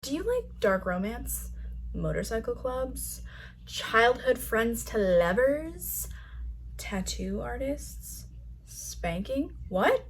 Do you like dark romance, motorcycle clubs, childhood friends to lovers, tattoo artists, spanking? What?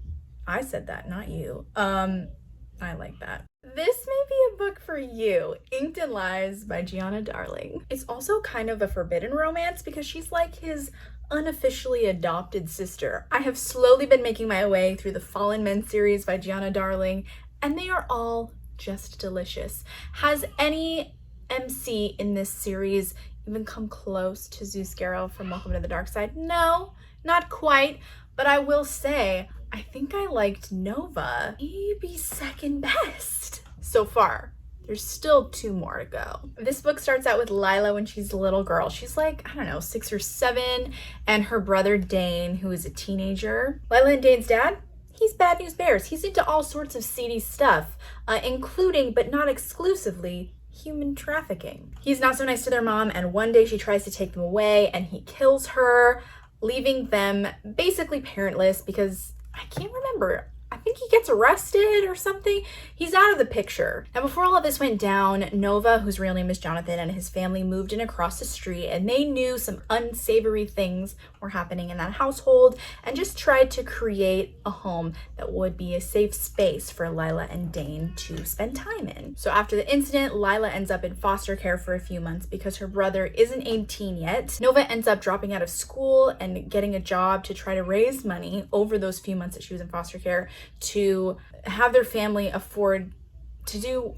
I said that, not you. I like that. This may be a book for you, Inked in Lies by Giana Darling. It's also kind of a forbidden romance because she's like his unofficially adopted sister. I have slowly been making my way through the Fallen Men series by Giana Darling, and they are all just delicious. Has any MC in this series even come close to Zeus Garrow from Welcome to the Dark Side? No, not quite, but I will say I think I liked Nova maybe second best so far. There's still 2 more to go. This book starts out with Lila when she's a little girl. She's like, I don't know, 6 or 7, and her brother Dane, who is a teenager. Lila and Dane's dad, he's Bad News Bears. He's into all sorts of seedy stuff, including, but not exclusively, human trafficking. He's not so nice to their mom, and one day she tries to take them away, and he kills her, leaving them basically parentless because I can't remember. I think he gets arrested or something. He's out of the picture. Now, before all of this went down, Nova, whose real name is Jonathan, and his family moved in across the street, and they knew some unsavory things were happening in that household and just tried to create a home that would be a safe space for Lila and Dane to spend time in. So after the incident, Lila ends up in foster care for a few months because her brother isn't 18 yet. Nova ends up dropping out of school and getting a job to try to raise money over those few months that she was in foster care to have their family afford to do,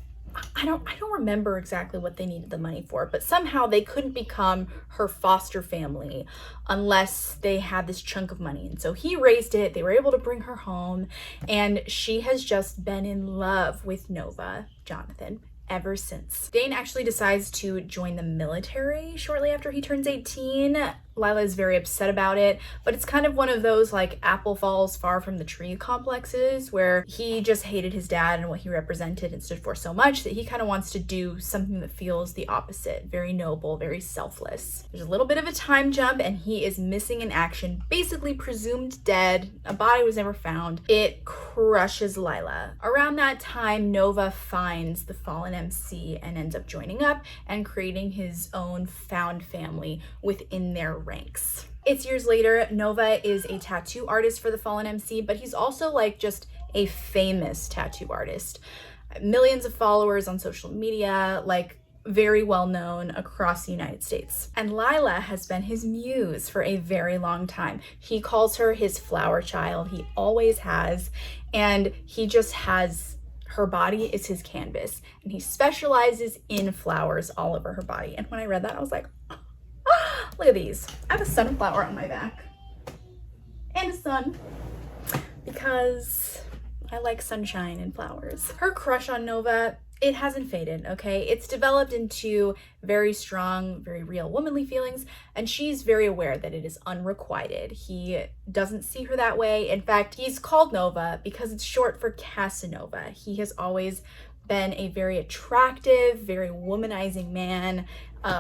I don't remember exactly what they needed the money for, but somehow they couldn't become her foster family unless they had this chunk of money. And so he raised it, they were able to bring her home, and she has just been in love with Nova, Jonathan, ever since. Dane actually decides to join the military shortly after he turns 18. Lila is very upset about it, but it's kind of one of those like apple falls far from the tree complexes where he just hated his dad and what he represented and stood for so much that he kind of wants to do something that feels the opposite, very noble, very selfless. There's a little bit of a time jump and he is missing in action, basically presumed dead. A body was never found. It crushes Lila. Around that time, Nova finds the fallen MC and ends up joining up and creating his own found family within their ranks. It's years later. Nova is a tattoo artist for the fallen MC, but he's also like just a famous tattoo artist. Millions of followers on social media, like very well known across the United States. And Lila has been his muse for a very long time. He calls her his flower child. He always has. And he just has, her body is his canvas. And he specializes in flowers all over her body. And when I read that, I was like, look at these. I have a sunflower on my back and a sun because I like sunshine and flowers. Her crush on Nova, it hasn't faded, okay? It's developed into very strong, very real womanly feelings, and she's very aware that it is unrequited. He doesn't see her that way. In fact, he's called Nova because it's short for Casanova. He has always been a very attractive, very womanizing man.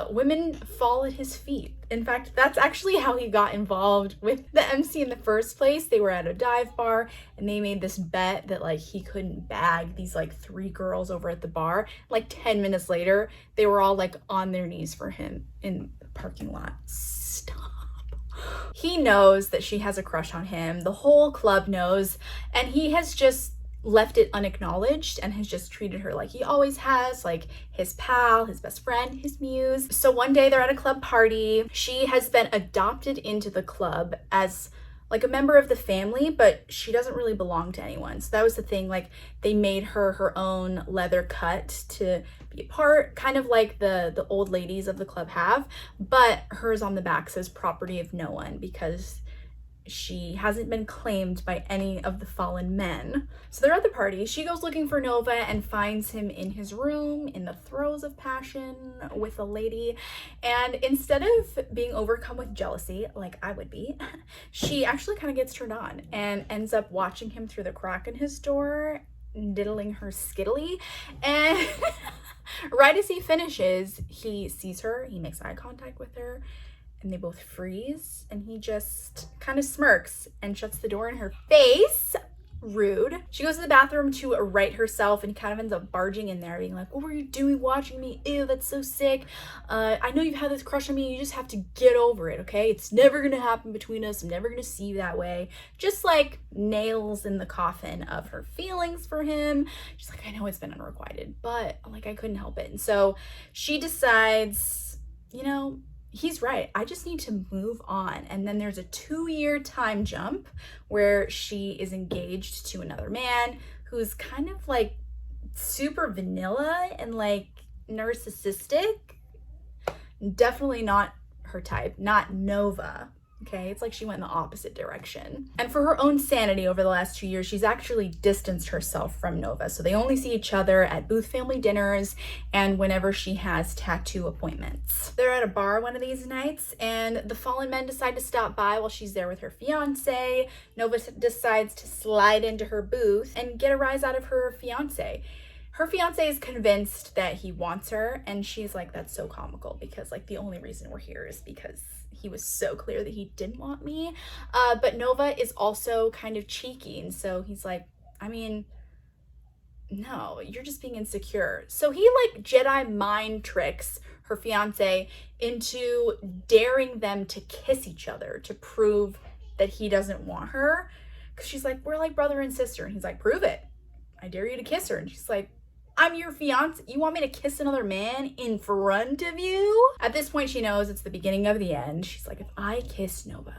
Women fall at his feet. In fact, that's actually how he got involved with the MC in the first place. They were at a dive bar and they made this bet that like he couldn't bag these like 3 girls over at the bar. Like 10 minutes later, they were all like on their knees for him in the parking lot. Stop. He knows that she has a crush on him. The whole club knows, and he has just left it unacknowledged and has just treated her like he always has, like his pal, his best friend, his muse. So one day they're at a club party. She has been adopted into the club as like a member of the family, but she doesn't really belong to anyone. So that was the thing, like they made her her own leather cut to be a part, kind of like the old ladies of the club have, but hers on the back says property of no one because she hasn't been claimed by any of the fallen men. So they're at the party. She goes looking for Nova and finds him in his room in the throes of passion with a lady. And instead of being overcome with jealousy, like I would be, she actually kind of gets turned on and ends up watching him through the crack in his door, diddling her skittily. And right as he finishes, he sees her, he makes eye contact with her, and they both freeze, and he just kind of smirks and shuts the door in her face. Rude. She goes to the bathroom to right herself and kind of ends up barging in there being like, what were you doing watching me? Ew, that's so sick. I know you've had this crush on me. You just have to get over it, okay? It's never gonna happen between us. I'm never gonna see you that way. Just like nails in the coffin of her feelings for him. She's like, I know it's been unrequited, but like I couldn't help it. And so she decides, you know, he's right. I just need to move on. And then there's a 2-year time jump where she is engaged to another man who's kind of like super vanilla and like narcissistic. Definitely not her type, not Nova. Okay, it's like she went in the opposite direction. And for her own sanity over the last 2 years, she's actually distanced herself from Nova. So they only see each other at Booth family dinners and whenever she has tattoo appointments. They're at a bar one of these nights and the fallen men decide to stop by while she's there with her fiance. Nova decides to slide into her booth and get a rise out of her fiance. Her fiance is convinced that he wants her and she's like, that's so comical because like the only reason we're here is because he was so clear that he didn't want me. But Nova is also kind of cheeky. And so he's like, I mean, no, you're just being insecure. So he like Jedi mind tricks her fiance into daring them to kiss each other to prove that he doesn't want her. Cause she's like, we're like brother and sister. And he's like, prove it. I dare you to kiss her. And she's like, I'm your fiance. You want me to kiss another man in front of you? At this point, she knows it's the beginning of the end. She's like, if I kiss Nova,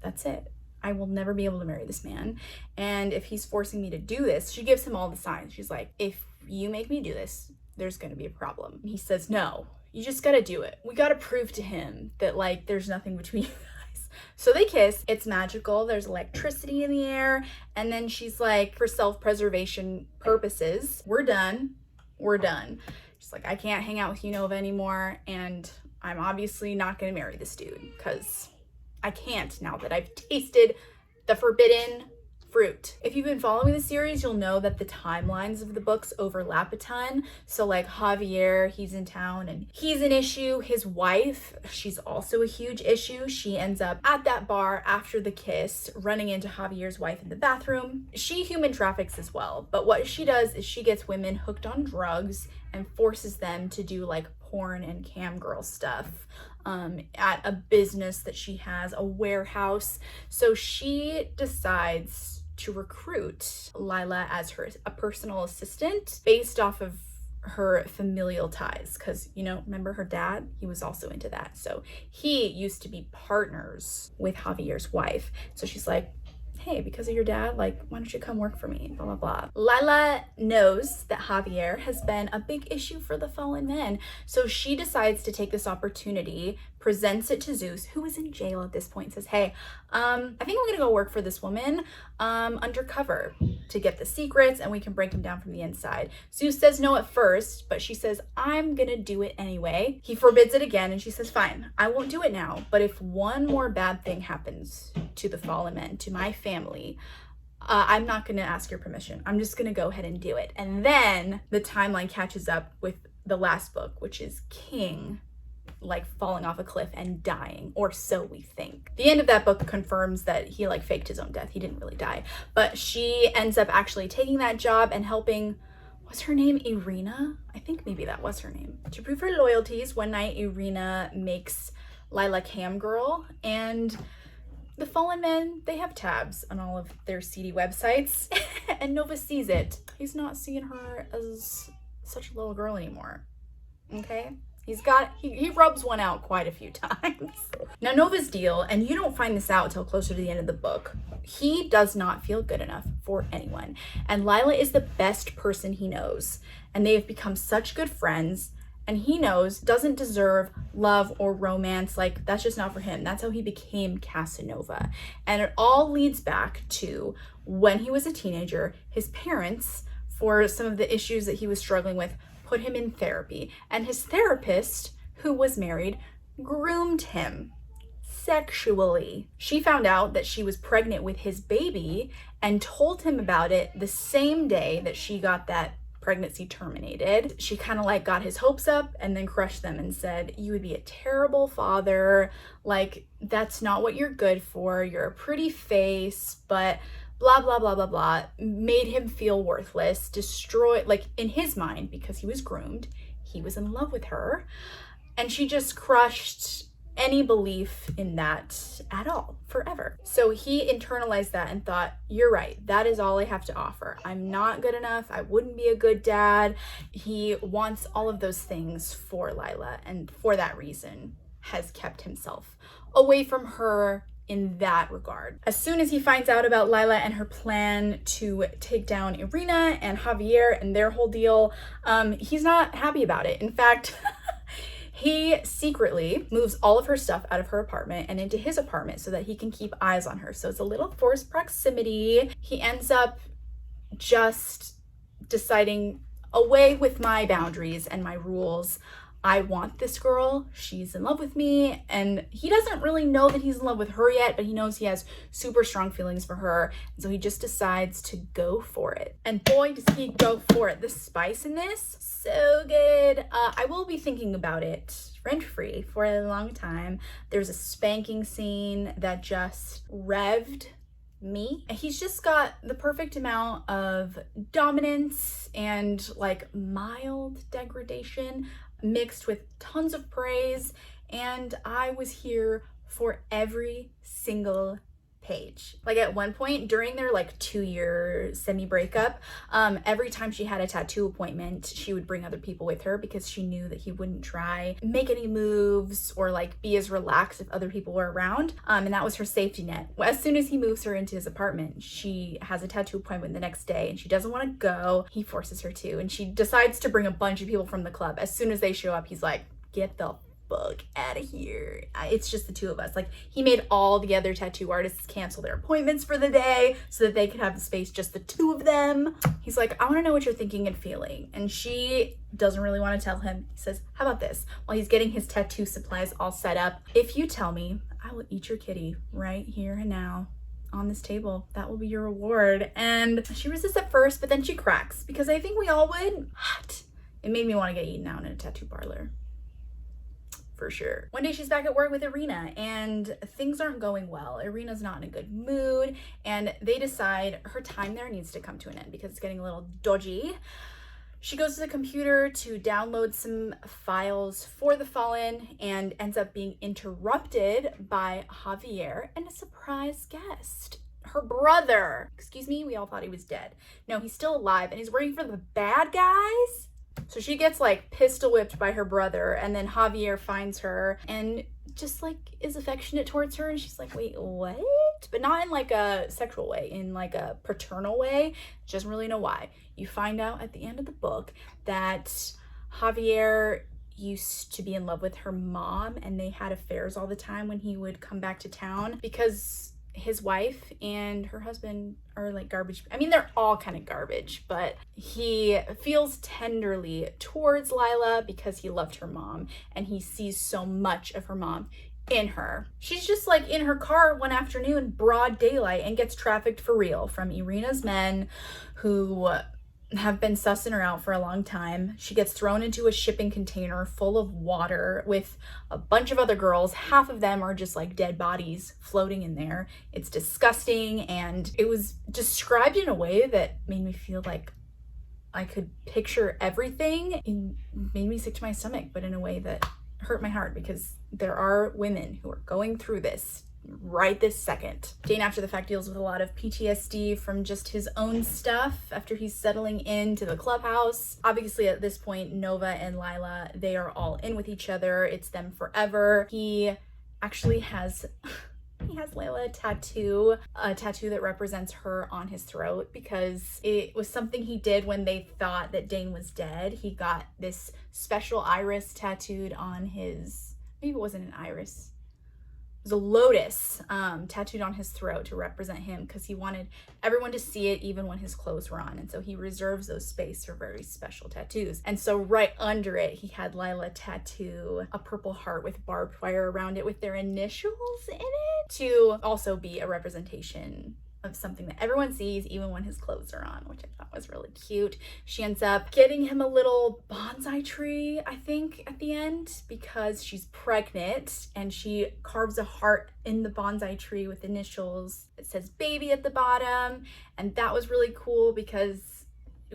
that's it. I will never be able to marry this man. And if he's forcing me to do this, she gives him all the signs. She's like, if you make me do this, there's going to be a problem. And he says, no, you just got to do it. We got to prove to him that like there's nothing between you guys. So they kiss. It's magical. There's electricity in the air. And then she's like, for self-preservation purposes, we're done. We're done. She's like, I can't hang out with you, Nova, anymore. And I'm obviously not going to marry this dude because I can't now that I've tasted the forbidden fruit. If you've been following the series, you'll know that the timelines of the books overlap a ton. So like Javier, he's in town and he's an issue. His wife, she's also a huge issue. She ends up at that bar after the kiss, running into Javier's wife in the bathroom. She human traffics as well, but what she does is she gets women hooked on drugs and forces them to do like porn and cam girl stuff at a business that she has, a warehouse. So she decides to recruit Lila as a personal assistant based off of her familial ties. Because, you know, remember her dad? He was also into that. So he used to be partners with Javier's wife. So she's like, hey, because of your dad, like, why don't you come work for me? Blah, blah, blah. Lila knows that Javier has been a big issue for the fallen men. So she decides to take this opportunity, presents it to Zeus, who is in jail at this point, and says, hey, I think I'm gonna go work for this woman undercover to get the secrets and we can break him down from the inside. Zeus says no at first, but she says, I'm gonna do it anyway. He forbids it again and she says, fine, I won't do it now, but if one more bad thing happens to the fallen men, to my family, I'm not gonna ask your permission. I'm just gonna go ahead and do it. And then the timeline catches up with the last book, which is King like falling off a cliff and dying, or so we think. The end of that book confirms that he like faked his own death. He didn't really die, but she ends up actually taking that job and helping, was her name Irina? I think maybe that was her name. To prove her loyalties, one night Irina makes Lila cam girl, and the fallen men, they have tabs on all of their seedy websites and Nova sees it. He's not seeing her as such a little girl anymore, okay? He rubs one out quite a few times. Now Nova's deal, and you don't find this out until closer to the end of the book, he does not feel good enough for anyone. And Lila is the best person he knows. And they have become such good friends. And he knows doesn't deserve love or romance. Like, that's just not for him. That's how he became Casanova. And it all leads back to when he was a teenager, his parents, for some of the issues that he was struggling with, put him in therapy, and his therapist, who was married, groomed him sexually. She found out that she was pregnant with his baby and told him about it the same day that she got that pregnancy terminated. She kind of like got his hopes up and then crushed them and said, you would be a terrible father. Like, that's not what you're good for. You're a pretty face, but blah, blah, blah, blah, blah, made him feel worthless, destroyed, like in his mind, because he was groomed, he was in love with her. And she just crushed any belief in that at all, forever. So he internalized that and thought, you're right, that is all I have to offer. I'm not good enough. I wouldn't be a good dad. He wants all of those things for Lila, and for that reason has kept himself away from her in that regard. As soon as he finds out about Lila and her plan to take down Irina and Javier and their whole deal, he's not happy about it. In fact, he secretly moves all of her stuff out of her apartment and into his apartment so that he can keep eyes on her. So it's a little forced proximity. He ends up just deciding, away with my boundaries and my rules. I want this girl. She's in love with me. And he doesn't really know that he's in love with her yet, but he knows he has super strong feelings for her. And so he just decides to go for it. And boy, does he go for it. The spice in this, so good. I will be thinking about it rent-free for a long time. There's a spanking scene that just revved me. He's just got the perfect amount of dominance and like mild degradation mixed with tons of praise, and I was here for every single page. Like at one point during their like 2-year semi-breakup, every time she had a tattoo appointment, she would bring other people with her because she knew that he wouldn't try make any moves or like be as relaxed if other people were around, and that was her safety net. As soon as he moves her into his apartment, she has a tattoo appointment the next day and she doesn't want to go. He forces her to, and she decides to bring a bunch of people from the club. As soon as they show up, he's like, get the fuck out of here. It's just the two of us. Like, he made all the other tattoo artists cancel their appointments for the day so that they could have the space, just the two of them. He's like, I want to know what you're thinking and feeling. And she doesn't really want to tell him. He says, how about this? While he's getting his tattoo supplies all set up, if you tell me, I will eat your kitty right here and now on this table. That will be your reward. And she resists at first, but then she cracks, because I think we all would. What? It made me want to get eaten out in a tattoo parlor. For sure. One day she's back at work with Irina and things aren't going well. Irina's not in a good mood and they decide her time there needs to come to an end because it's getting a little dodgy. She goes to the computer to download some files for the Fallen and ends up being interrupted by Javier and a surprise guest. Her brother. Excuse me, we all thought he was dead. No, he's still alive and he's working for the bad guys. So she gets like pistol whipped by her brother, and then Javier finds her and just like is affectionate towards her, and she's like, wait, what? But not in like a sexual way, in like a paternal way. She doesn't really know why. You find out at the end of the book that Javier used to be in love with her mom and they had affairs all the time when he would come back to town, because his wife and her husband are like garbage. I mean, they're all kind of garbage, but he feels tenderly towards Lila because he loved her mom and he sees so much of her mom in her. She's just like in her car one afternoon, broad daylight, and gets trafficked for real from Irina's men who have been sussing her out for a long time. She gets thrown into a shipping container full of water with a bunch of other girls. Half of them are just like dead bodies floating in there. It's disgusting, and it was described in a way that made me feel like I could picture everything. It made me sick to my stomach, but in a way that hurt my heart, because there are women who are going through this right this second. Dane, after the fact, deals with a lot of PTSD from just his own stuff after he's settling into the clubhouse. Obviously, at this point, Nova and Lila, they are all in with each other. It's them forever. He actually has Lila a tattoo that represents her on his throat, because it was something he did when they thought that Dane was dead. He got this special iris tattooed on his, maybe it wasn't an iris, it was a lotus tattooed on his throat to represent him, because he wanted everyone to see it even when his clothes were on. And so he reserves those space for very special tattoos. And so right under it, he had Lila tattoo a purple heart with barbed wire around it with their initials in it, to also be a representation of something that everyone sees even when his clothes are on, which I thought was really cute. She ends up getting him a little bonsai tree, I think, at the end, because she's pregnant, and she carves a heart in the bonsai tree with initials. It says baby at the bottom, and that was really cool because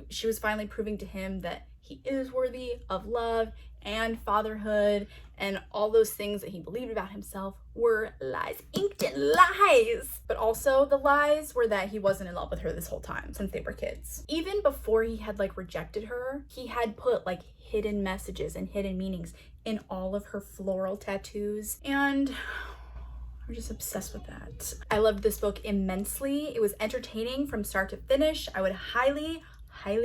she was finally proving to him that he is worthy of love and fatherhood, and all those things that he believed about himself were lies, inked in lies. But also the lies were that he wasn't in love with her this whole time since they were kids. Even before he had like rejected her, he had put like hidden messages and hidden meanings in all of her floral tattoos, and I'm just obsessed with that. I loved this book immensely. It was entertaining from start to finish. I would highly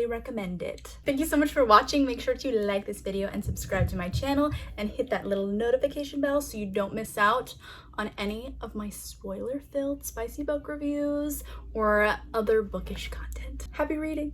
recommend it. Thank you so much for watching. Make sure to like this video and subscribe to my channel and hit that little notification bell so you don't miss out on any of my spoiler-filled spicy book reviews or other bookish content. Happy reading!